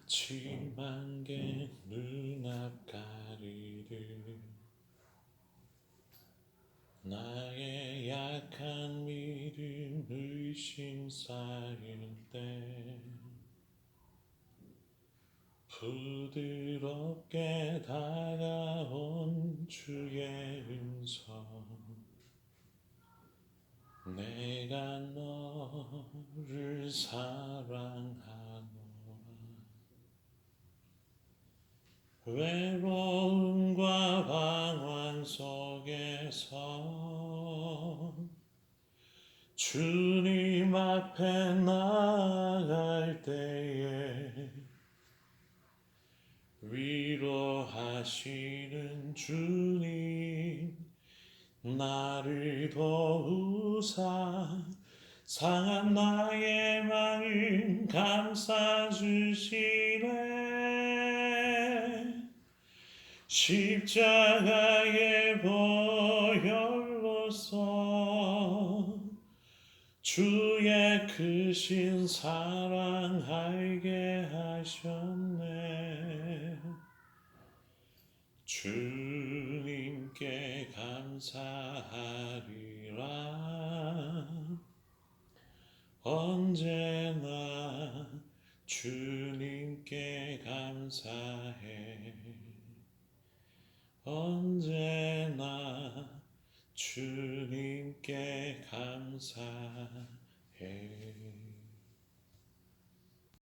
지만개 눈앞 가리듯 나의 약한 믿음 의심 쌓일 때 부드럽게 다가온 주의 음성, 내가 너를 사랑하노라. 외로움과 방황 속에서 주님 앞에 나아갈 때에 위로하시는 주님, 나를 도우사 상한 나의 마음 감싸주시네. 십자가의 보혈로서 주의 크신 사랑 알게 하셨네. 주님께 감사하리라. 언제나 주님께 감사해. 언제나 주님께 감사해.